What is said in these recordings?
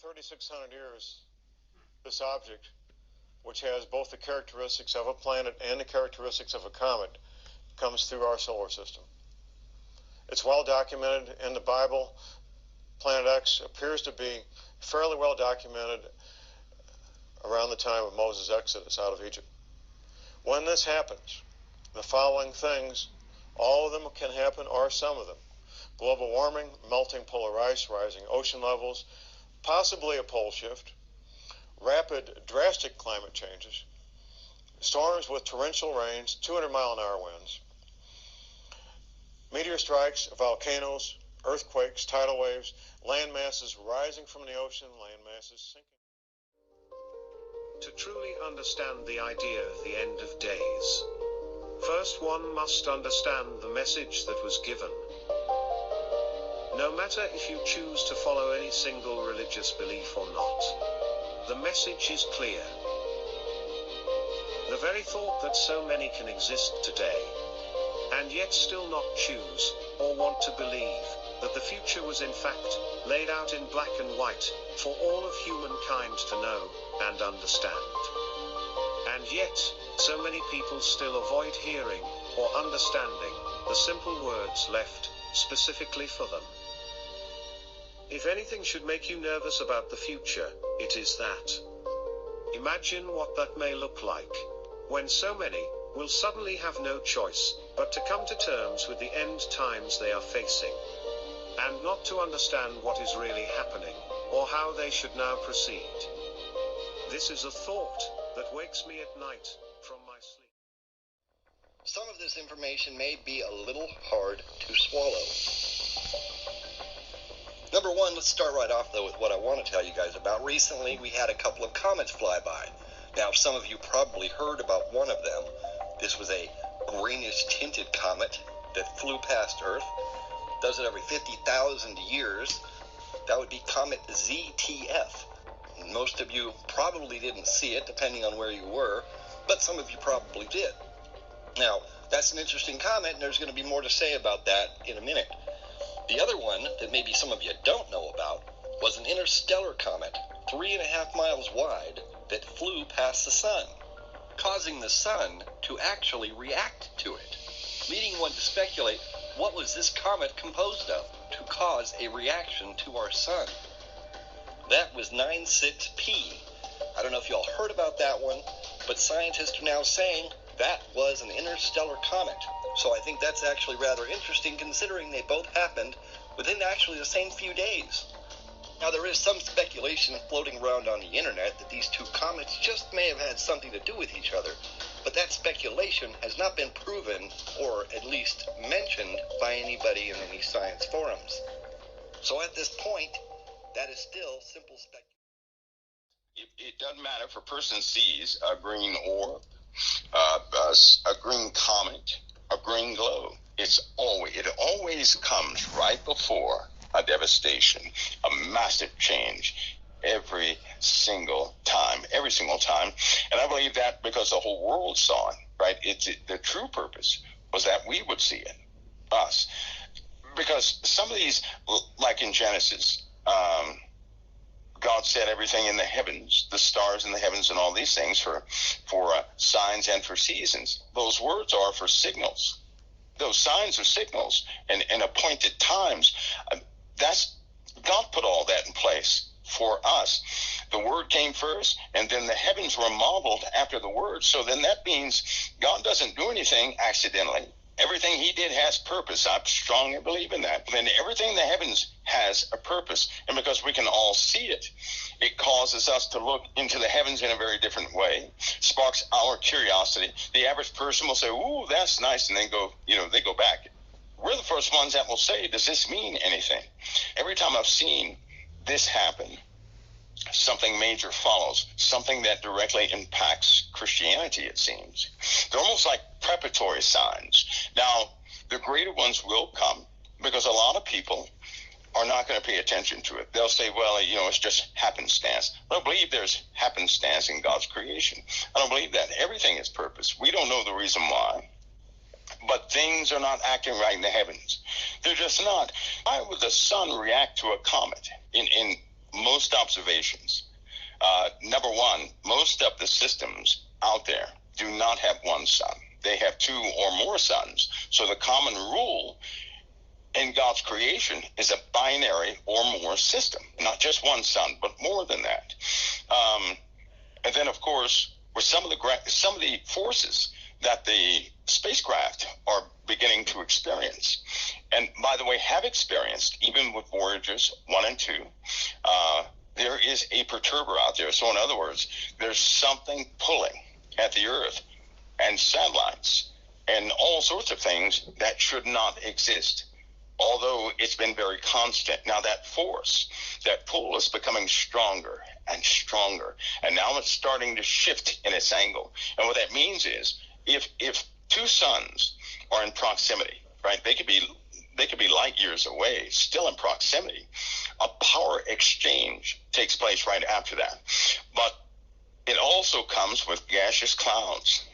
3,600 years, this object, which has both the characteristics of a planet and the characteristics of a comet, comes through our solar system. It's well documented in the Bible. Planet X appears to be fairly well documented around the time of Moses' exodus out of Egypt. When this happens, the following things, all of them can happen, or some of them: global warming, melting polar ice, rising ocean levels, possibly a pole shift, rapid, drastic climate changes, storms with torrential rains, 200-mile-an-hour winds, meteor strikes, volcanoes, earthquakes, tidal waves, land masses rising from the ocean, land masses sinking. To truly understand the idea of the end of days, first one must understand the message that was given. No matter if you choose to follow any single religious belief or not, the message is clear. The very thought that so many can exist today, and yet still not choose, or want to believe, that the future was in fact laid out in black and white, for all of humankind to know and understand. And yet, so many people still avoid hearing, or understanding, the simple words left specifically for them. If anything should make you nervous about the future, it is that. Imagine what that may look like, when so many will suddenly have no choice but to come to terms with the end times they are facing, and not to understand what is really happening, or how they should now proceed. This is a thought that wakes me at night from my sleep. Some of this information may be a little hard to swallow. Number one, let's start right off, though, with what I want to tell you guys about. Recently, we had a couple of comets fly by. Now, some of you probably heard about one of them. This was a greenish-tinted comet that flew past Earth. Does it every 50,000 years. That would be Comet ZTF. Most of you probably didn't see it, depending on where you were, but some of you probably did. Now, that's an interesting comet, and there's going to be more to say about that in a minute. The other one that maybe some of you don't know about was an interstellar comet, 3.5 miles wide, that flew past the sun, causing the sun to actually react to it, leading one to speculate, what was this comet composed of to cause a reaction to our sun? That was 96P. I don't know if you all heard about that one, but scientists are now saying that was an interstellar comet. So I think that's actually rather interesting, considering they both happened within actually the same few days. Now, there is some speculation floating around on the internet that these two comets just may have had something to do with each other, but that speculation has not been proven, or at least mentioned, by anybody in any science forums. So at this point, that is still simple speculation. It doesn't matter if a person sees a green orb, a green comet, a green glow. It always comes right before a devastation, a massive change every single time. And I believe that because the whole world saw it, right? The true purpose was that we would see it, us. Because some of these, like in Genesis, God set everything in the heavens, the stars in the heavens and all these things for signs and for seasons. Those words are for signals. Those signs are signals and appointed times. God put all that in place for us. The word came first, and then the heavens were modeled after the word. So then that means God doesn't do anything accidentally. Everything he did has purpose. I strongly believe in that. Then everything in the heavens has a purpose. And because we can all see it, it causes us to look into the heavens in a very different way, sparks our curiosity. The average person will say, ooh, that's nice, and then they go back. We're the first ones that will say, does this mean anything? Every time I've seen this happen, something major follows, something that directly impacts Christianity, it seems. They're almost like preparatory signs. Now, the greater ones will come because a lot of people are not going to pay attention to it. They'll say, well, it's just happenstance. I don't believe there's happenstance in God's creation. I don't believe that. Everything is purpose. We don't know the reason why. But things are not acting right in the heavens. They're just not. Why would the sun react to a comet? In most most observations. Number one, most of the systems out there do not have one sun. They have two or more suns. So the common rule in God's creation is a binary or more system, not just one sun, but more than that. And then, of course, with some of the forces that the spacecraft are beginning to experience, and by the way, have experienced even with Voyagers 1 and 2, there is a perturber out there. So in other words, there's something pulling at the Earth and satellites and all sorts of things that should not exist, although it's been very constant. Now that force, that pull, is becoming stronger and stronger, and now it's starting to shift in its angle. And what that means is, if two suns are in proximity, right, they could be light years away, still in proximity, a power exchange takes place right after that. But it also comes with gaseous clouds,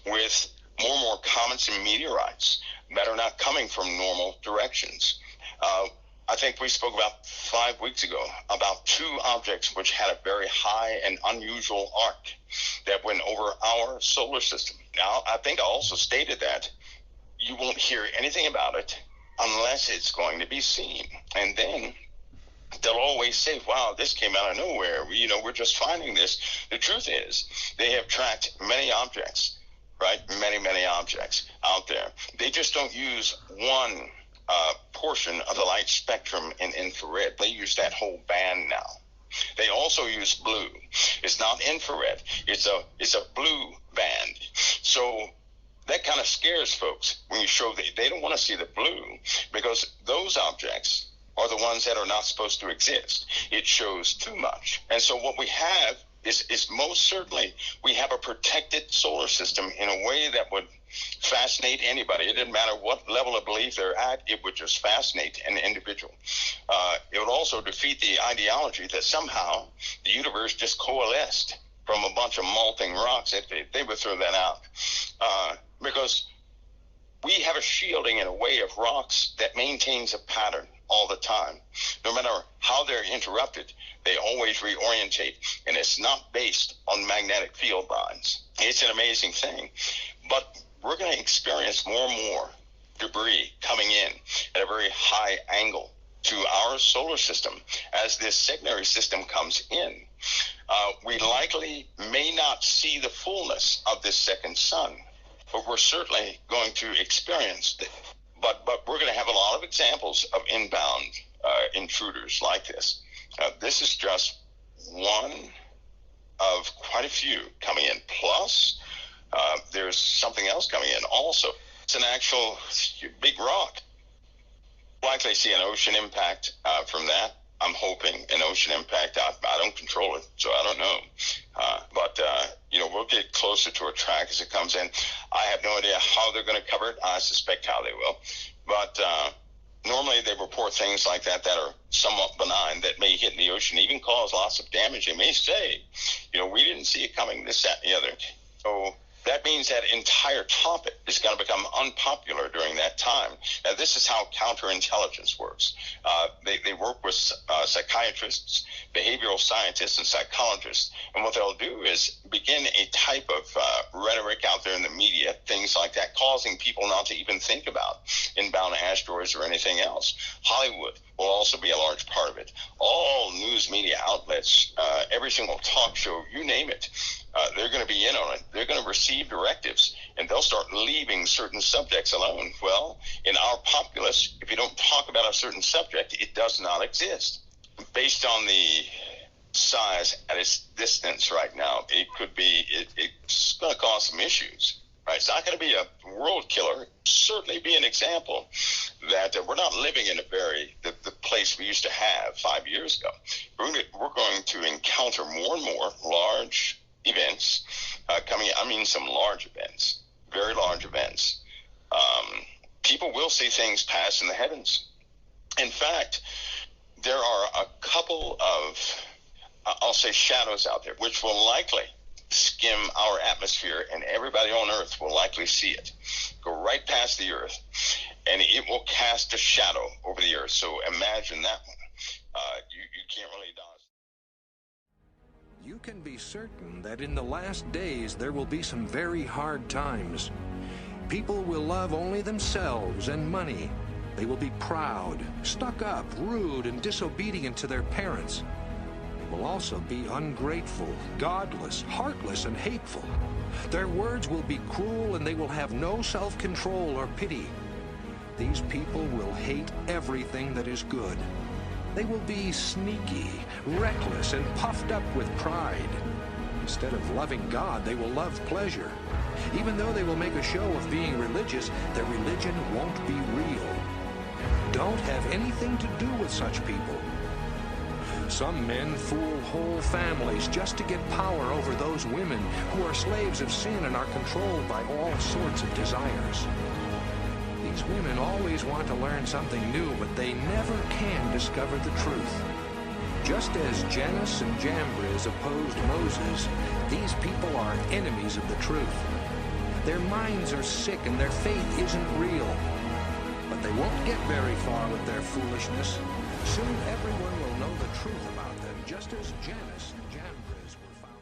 with more and more comets and meteorites that are not coming from normal directions. I think we spoke about 5 weeks ago about two objects which had a very high and unusual arc that went over our solar system. Now, I think I also stated that you won't hear anything about it unless it's going to be seen. And then they'll always say, wow, this came out of nowhere. We're just finding this. The truth is, they have tracked many objects, right? Many objects out there. They just don't use one portion of the light spectrum in infrared. They use that whole band now. They also use blue. It's not infrared. It's a blue band. So that kind of scares folks when you show that they don't want to see the blue, because those objects are the ones that are not supposed to exist. It shows too much. And so what we have is most certainly we have a protected solar system in a way that would fascinate anybody. It didn't matter what level of belief they're at, it would just fascinate an individual. It would also defeat the ideology that somehow the universe just coalesced from a bunch of molting rocks. They would throw that out. Because we have a shielding in a way of rocks that maintains a pattern all the time. No matter how they're interrupted, they always reorientate, and it's not based on magnetic field lines. It's an amazing thing. But we're going to experience more and more debris coming in at a very high angle to our solar system as this secondary system comes in. We likely may not see the fullness of this second sun, but we're certainly going to experience it. But we're going to have a lot of examples of inbound intruders like this. This is just one of quite a few coming in. Plus, there's something else coming in also. It's an actual big rock. Likely see an ocean impact from that. I'm hoping an ocean impact. I don't control it, so I don't know. But we'll get closer to a track as it comes in. I have no idea how they're going to cover it. I suspect how they will. But normally they report things like that are somewhat benign that may hit in the ocean, even cause lots of damage. They may say, we didn't see it coming, this, that, and the other. So that means that entire topic is going to become unpopular during that time. Now, this is how counterintelligence works. They work with psychiatrists, behavioral scientists, and psychologists. And what they'll do is begin a type of rhetoric out there in the media, things like that, causing people not to even think about inbound asteroids or anything else. Hollywood will also be a large part of it. All news media outlets, every single talk show, you name it, they're going to be in on it. They're going to receive directives, and they'll start leaving certain subjects alone. Well, in our populace, if you don't talk about a certain subject, it does not exist. Based on the size at its distance right now, it's going to cause some issues. Right? It's not going to be a world killer. Certainly be an example that we're not living in the place we used to have 5 years ago. We're going to encounter more and more large events coming. I mean, some large events, very large events. People will see things pass in the heavens. In fact, there are a couple of, I'll say, shadows out there, which will likely skim our atmosphere, and everybody on Earth will likely see it go right past the Earth, and it will cast a shadow over the Earth. So imagine that one. You can't really dodge. can be certain that in the last days there will be some very hard times. People will love only themselves and money. They will be proud, stuck up, rude, and disobedient to their parents. They will also be ungrateful, godless, heartless, and hateful. Their words will be cruel, and they will have no self-control or pity. These people will hate everything that is good. They will be sneaky, reckless, and puffed up with pride. Instead of loving God, they will love pleasure. Even though they will make a show of being religious, their religion won't be real. Don't have anything to do with such people. Some men fool whole families just to get power over those women who are slaves of sin and are controlled by all sorts of desires. These women always want to learn something new, but they never can discover the truth. Just as Jannes and Jambres opposed Moses, these people are enemies of the truth. Their minds are sick and their faith isn't real. But they won't get very far with their foolishness. Soon everyone will know the truth about them, just as Jannes and Jambres were found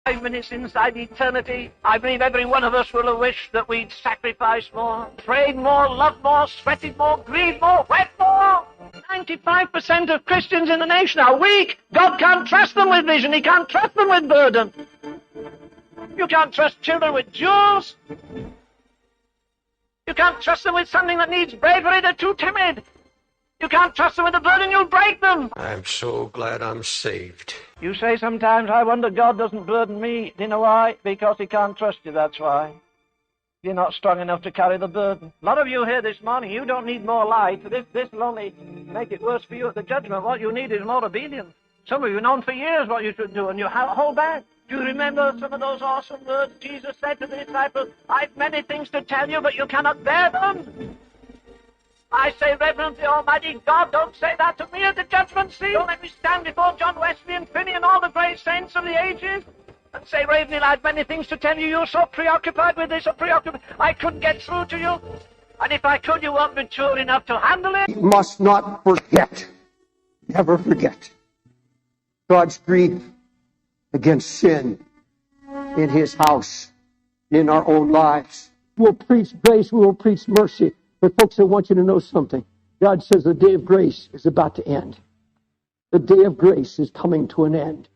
out. 5 minutes inside eternity, I believe every one of us will have wished that we'd sacrificed more, prayed more, loved more, sweated more, grieved more, wept more. 95% of Christians in the nation are weak. God can't trust them with vision. He can't trust them with burden. You can't trust children with jewels. You can't trust them with something that needs bravery. They're too timid. You can't trust them with a burden. You'll break them. I'm so glad I'm saved. You say sometimes, I wonder God doesn't burden me. Do you know why? Because he can't trust you, that's why. You're not strong enough to carry the burden. A lot of you here this morning, you don't need more light. This will only make it worse for you at the judgment. What you need is more obedience. Some of you have known for years what you should do, and you hold back. Do you remember some of those awesome words Jesus said to the disciples? I've many things to tell you, but you cannot bear them. I say, reverence the Almighty God, don't say that to me at the judgment seat. Don't let me stand before John Wesley and Finney and all the great saints of the ages and say, Ravenhill, I have many things to tell you. You're so preoccupied with this or preoccupied. I couldn't get through to you. And if I could, you weren't mature enough to handle it. We must not forget, never forget, God's grief against sin in his house, in our own lives. We'll preach grace, we will preach mercy. But folks, I want you to know something. God says the day of grace is about to end. The day of grace is coming to an end.